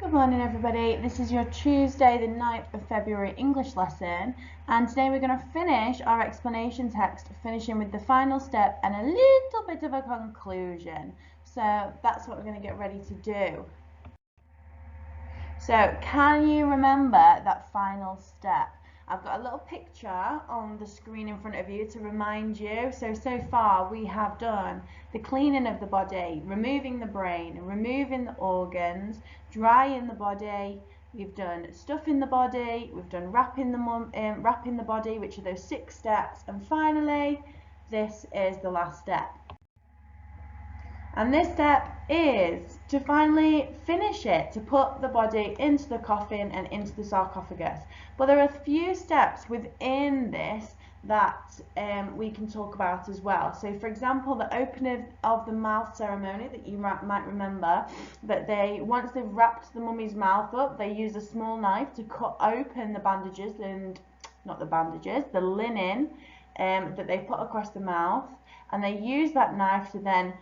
Good morning everybody, this is your Tuesday the 9th of February English lesson, and today we're going to finish our explanation text, finishing with the final step and a little bit of a conclusion. So that's what we're going to get ready to do. So can you remember that final step? I've got a little picture on the screen in front of you to remind you. So far we have done the cleaning of the body, removing the brain, removing the organs, drying the body, we've done stuffing the body, we've done wrapping the body, which are those 6 steps, and finally this is the last step. And this step is to finally finish it, to put the body into the coffin and into the sarcophagus. But there are a few steps within this that we can talk about as well. So for example, the opening of the mouth ceremony that you might remember, that once they've wrapped the mummy's mouth up, they use a small knife to cut open the bandages, and not the bandages, the linen that they put across the mouth, and they use that knife to then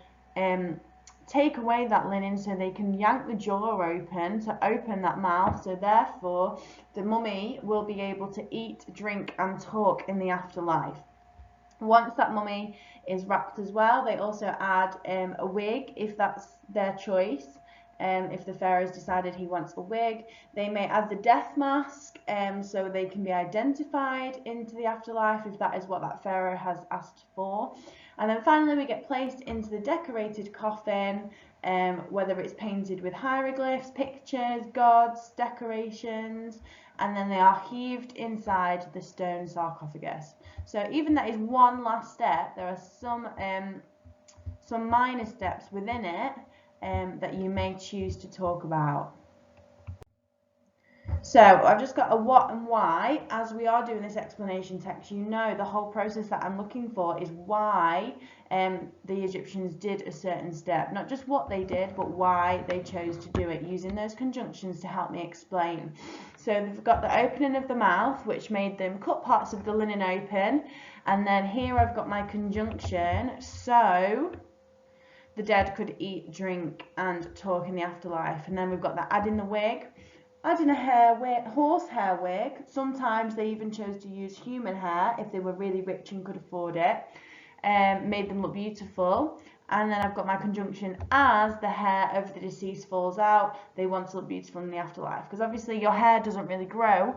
take away that linen so they can yank the jaw open to open that mouth, so therefore the mummy will be able to eat, drink and talk in the afterlife. Once that mummy is wrapped as well, they also add a wig if that's their choice. If the pharaoh's decided he wants a wig, they may add the death mask so they can be identified into the afterlife if that is what that pharaoh has asked for. And then finally we get placed into the decorated coffin, whether it's painted with hieroglyphs, pictures, gods, decorations, and then they are heaved inside the stone sarcophagus. So even that is one last step, there are some minor steps within it that you may choose to talk about. So I've just got a what and why. As we are doing this explanation text, you know the whole process that I'm looking for is why the Egyptians did a certain step. Not just what they did, but why they chose to do it, using those conjunctions to help me explain. So they've got the opening of the mouth, which made them cut parts of the linen open. And then here I've got my conjunction, so the dead could eat, drink and talk in the afterlife. And then we've got that adding the wig, adding a horsehair wig. Sometimes they even chose to use human hair if they were really rich and could afford it. Made them look beautiful. And then I've got my conjunction, as the hair of the deceased falls out, they want to look beautiful in the afterlife. Because obviously your hair doesn't really grow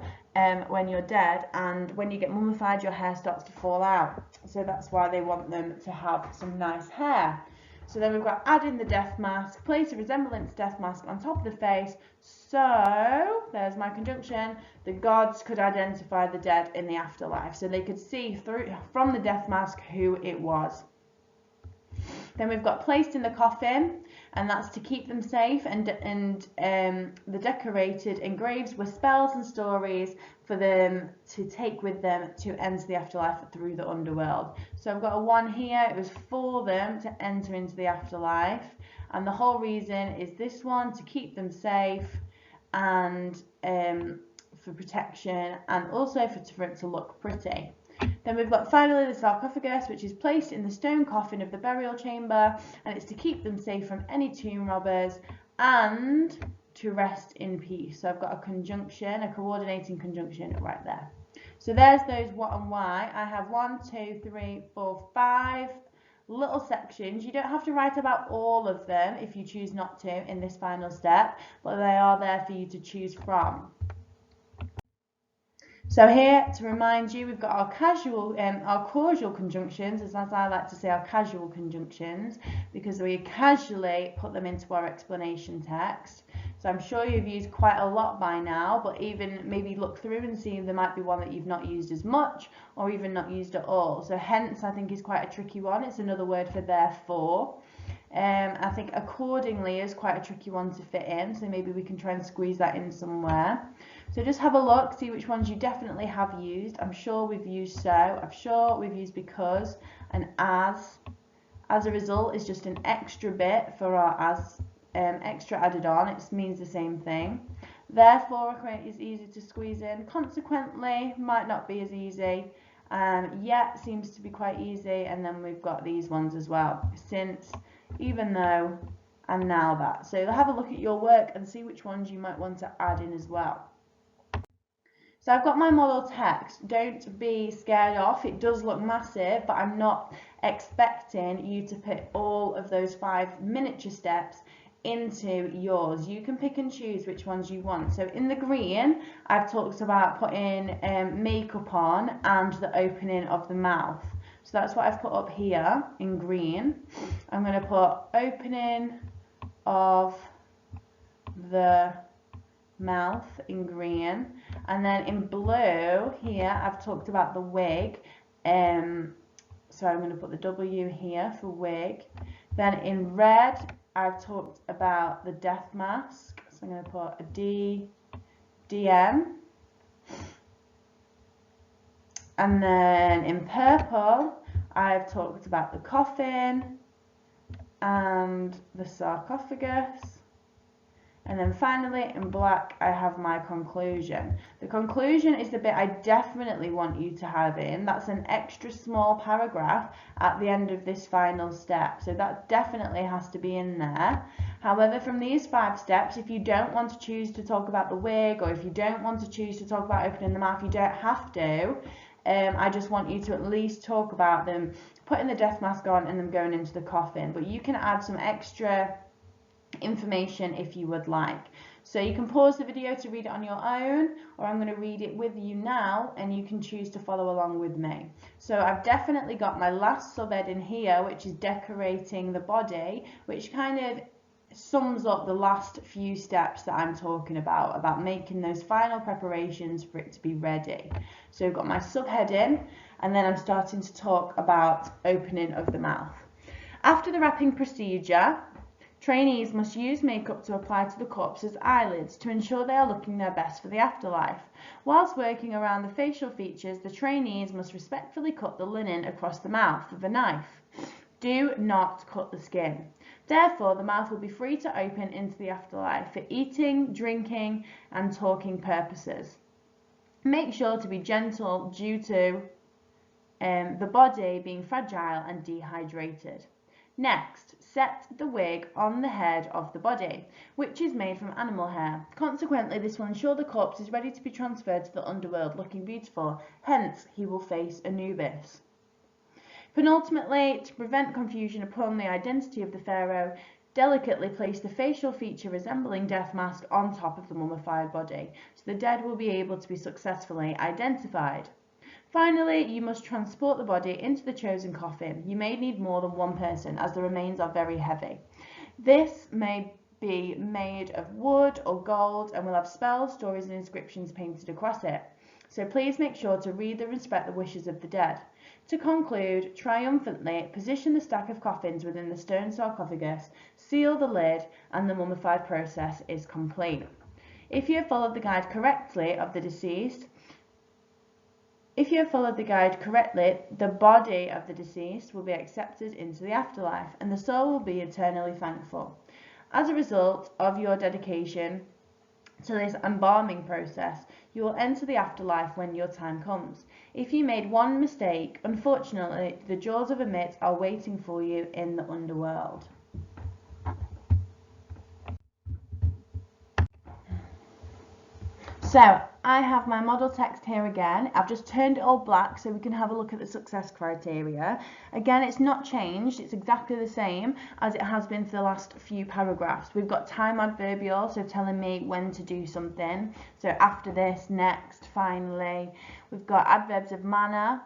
when you're dead, and when you get mummified your hair starts to fall out. So that's why they want them to have some nice hair. So then we've got adding the death mask, place a resemblance death mask on top of the face. So there's my conjunction. The gods could identify the dead in the afterlife, so they could see through from the death mask who it was. Then we've got placed in the coffin, and that's to keep them safe, and the decorated engraves were spells and stories for them to take with them to enter the afterlife through the underworld. So I've got a 1 here, it was for them to enter into the afterlife, and the whole reason is this one, to keep them safe and for protection, and also for it to look pretty. Then we've got finally the sarcophagus, which is placed in the stone coffin of the burial chamber, and it's to keep them safe from any tomb robbers and to rest in peace. So I've got a conjunction, a coordinating conjunction right there. So there's those what and why. I have 1, 2, 3, 4, 5 little sections. You don't have to write about all of them if you choose not to in this final step, but they are there for you to choose from. So here, to remind you, we've got our causal conjunctions, as I like to say, our casual conjunctions, because we casually put them into our explanation text. So I'm sure you've used quite a lot by now, but even maybe look through and see if there might be one that you've not used as much, or even not used at all. So hence, I think is quite a tricky one. It's another word for therefore. I think accordingly is quite a tricky one to fit in, so maybe we can try and squeeze that in somewhere. So just have a look, see which ones you definitely have used. I'm sure we've used so, I'm sure we've used because, and as a result is just an extra bit for our as, extra added on. It means the same thing. Therefore is easy to squeeze in. Consequently might not be as easy. Yet seems to be quite easy. And then we've got these ones as well. Since, even though, and now that. So have a look at your work and see which ones you might want to add in as well. So I've got my model text. Don't be scared off. It does look massive, but I'm not expecting you to put all of those 5 miniature steps into yours. You can pick and choose which ones you want. So in the green, I've talked about putting makeup on and the opening of the mouth. So that's what I've put up here in green. I'm going to put opening of the mouth in green, and then in blue here I've talked about the wig, so I'm going to put the W here for wig. Then in red I've talked about the death mask, so I'm going to put a D, DM. And then in purple I've talked about the coffin and the sarcophagus. And then finally in black I have my conclusion. The conclusion is the bit I definitely want you to have in. That's an extra small paragraph at the end of this final step. So that definitely has to be in there. However, from these 5 steps, if you don't want to choose to talk about the wig, or if you don't want to choose to talk about opening the mouth, you don't have to. I just want you to at least talk about them putting the death mask on and them going into the coffin. But you can add some extra information if you would like. So you can pause the video to read it on your own, or I'm going to read it with you now and you can choose to follow along with me. So I've definitely got my last subhead in here, which is decorating the body, which kind of sums up the last few steps that I'm talking about making those final preparations for it to be ready. So I've got my subheading, and then I'm starting to talk about opening of the mouth. After the wrapping procedure, trainees must use makeup to apply to the corpse's eyelids to ensure they are looking their best for the afterlife. Whilst working around the facial features, the trainees must respectfully cut the linen across the mouth with a knife. Do not cut the skin. Therefore, the mouth will be free to open into the afterlife for eating, drinking, and talking purposes. Make sure to be gentle due to the body being fragile and dehydrated. Next, set the wig on the head of the body, which is made from animal hair. Consequently, this will ensure the corpse is ready to be transferred to the underworld looking beautiful, hence he will face Anubis. Penultimately, to prevent confusion upon the identity of the pharaoh, delicately place the facial feature resembling death mask on top of the mummified body, so the dead will be able to be successfully identified. Finally, you must transport the body into the chosen coffin. You may need more than one person, as the remains are very heavy. This may be made of wood or gold and will have spells, stories and inscriptions painted across it. So please make sure to read and respect the wishes of the dead. To conclude, triumphantly position the stack of coffins within the stone sarcophagus, seal the lid, and the mummified process is complete. If you have followed the guide correctly, the body of the deceased will be accepted into the afterlife, and the soul will be eternally thankful. As a result of your dedication to this embalming process, you will enter the afterlife when your time comes. If you made one mistake, unfortunately, the jaws of Ammit are waiting for you in the underworld. So I have my model text here again. I've just turned it all black so we can have a look at the success criteria. Again, it's not changed. It's exactly the same as it has been for the last few paragraphs. We've got time adverbial, so telling me when to do something. So after this, next, finally. We've got adverbs of manner,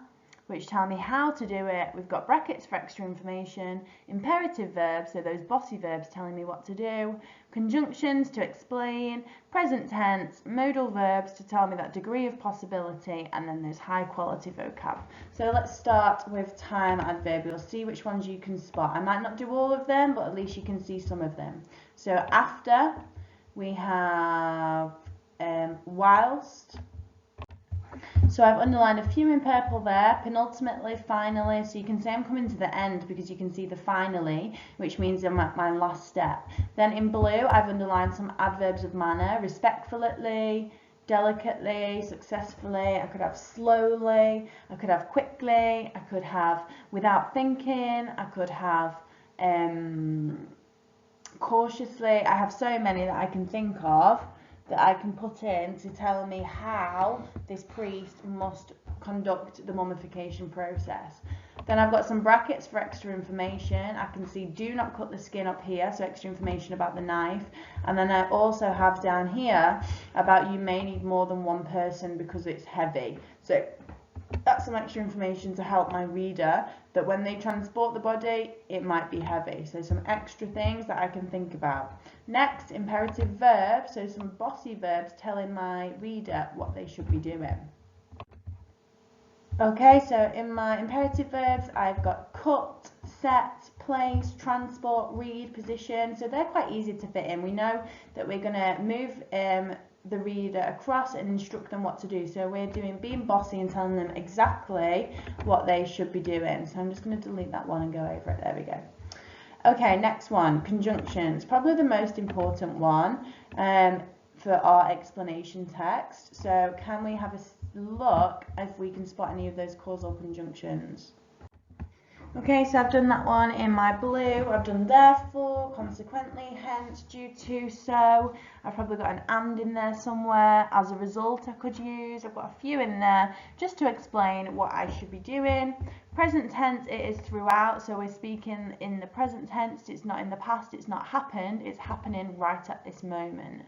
which tell me how to do it. We've got brackets for extra information, imperative verbs, so those bossy verbs telling me what to do, conjunctions to explain, present tense, modal verbs to tell me that degree of possibility, and then there's high quality vocab. So let's start with time adverbial. See which ones you can spot. I might not do all of them, but at least you can see some of them. So after, we have whilst. So I've underlined a few in purple there, penultimately, finally, so you can say I'm coming to the end because you can see the finally, which means I'm at my last step. Then in blue, I've underlined some adverbs of manner, respectfully, delicately, successfully. I could have slowly, I could have quickly, I could have without thinking, I could have cautiously, I have so many that I can think of that I can put in to tell me how this priest must conduct the mummification process. Then I've got some brackets for extra information. I can see do not cut the skin up here, so extra information about the knife. And then I also have down here about you may need more than one person because it's heavy. So that's some extra information to help my reader that when they transport the body, it might be heavy. So some extra things that I can think about. Next, imperative verbs, so some bossy verbs telling my reader what they should be doing. Okay, so in my imperative verbs, I've got cut, set, place, transport, read, position. So they're quite easy to fit in. We know that we're going to move the reader across and instruct them what to do. So we're doing being bossy and telling them exactly what they should be doing. So I'm just going to delete that one and go over it. There we go. Okay, next one, conjunctions. Probably the most important one for our explanation text. So can we have a look if we can spot any of those causal conjunctions? Okay, so I've done that one in my blue. I've done therefore, consequently, hence, due to, so. I've probably got an and in there somewhere. As a result, I could use. I've got a few in there just to explain what I should be doing. Present tense, it is throughout. So we're speaking in the present tense. It's not in the past. It's not happened. It's happening right at this moment.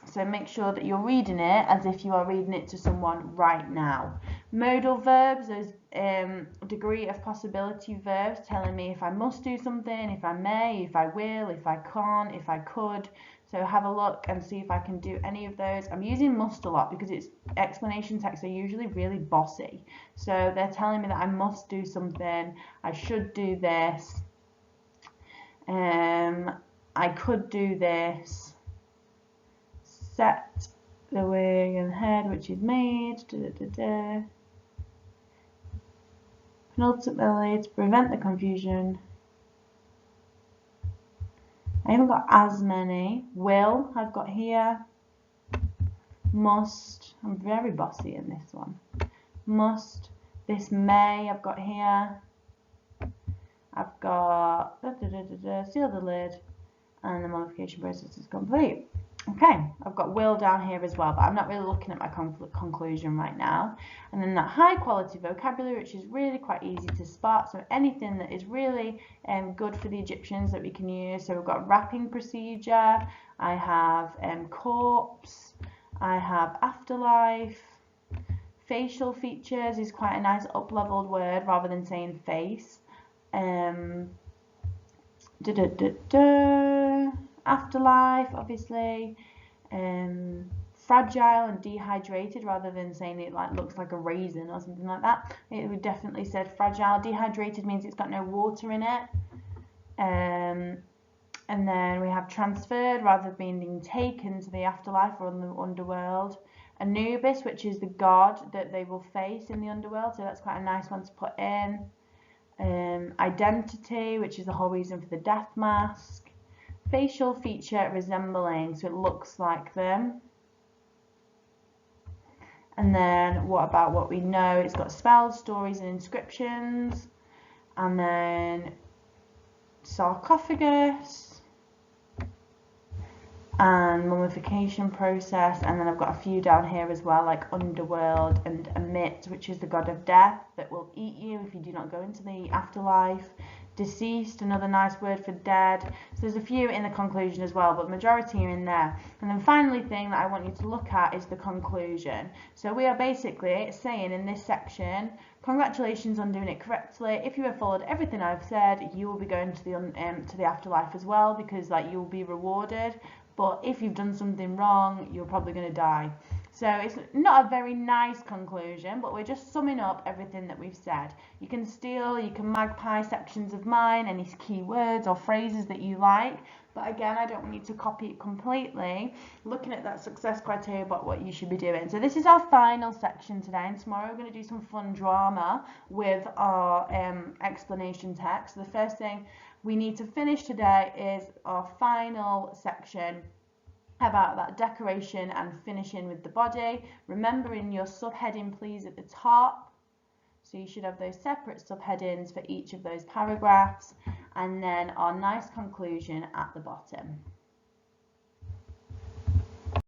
So make sure that you're reading it as if you are reading it to someone right now. Modal verbs, those degree of possibility verbs telling me if I must do something, if I may, if I will, if I can't, if I could. So have a look and see if I can do any of those. I'm using must a lot because it's explanation texts are usually really bossy. So they're telling me that I must do something, I should do this, I could do this. Set the wig and head which is made, and ultimately to prevent the confusion. I haven't got as many. Will I've got here. Must, I'm very bossy in this one. Must, this may I've got here. I've got seal the lid and the mummification process is complete. Okay, I've got will down here as well, but I'm not really looking at my conclusion right now. And then that high quality vocabulary, which is really quite easy to spot. So anything that is really good for the Egyptians that we can use. So we've got wrapping procedure, I have corpse, I have afterlife. Facial features is quite a nice up-leveled word rather than saying face. Afterlife, obviously, fragile and dehydrated rather than saying it like looks like a raisin or something like that. It would definitely said fragile. Dehydrated means it's got no water in it. And then we have transferred rather than being taken to the afterlife or in the underworld. Anubis, which is the god that they will face in the underworld, so that's quite a nice one to put in. Identity, which is the whole reason for the death mask. Facial feature resembling, so it looks like them. And then what about what we know? It's got spells, stories and inscriptions. And then sarcophagus and mummification process. And then I've got a few down here as well, like underworld and Amit, which is the god of death that will eat you if you do not go into the afterlife. Deceased, another nice word for dead. So there's a few in the conclusion as well, but majority are in there. And then finally thing that I want you to look at is the conclusion. So we are basically saying in this section, congratulations on doing it correctly. If you have followed everything I've said, you will be going to the afterlife as well, because like you'll be rewarded. But if you've done something wrong, you're probably going to die. So it's not a very nice conclusion, but we're just summing up everything that we've said. You can steal, you can magpie sections of mine, any keywords or phrases that you like. But again, I don't want you to copy it completely. Looking at that success criteria about what you should be doing. So this is our final section today, and tomorrow we're going to do some fun drama with our explanation text. So the first thing we need to finish today is our final section about that decoration and finishing with the body. Remembering your subheading please at the top. So you should have those separate subheadings for each of those paragraphs. and then our nice conclusion at the bottom.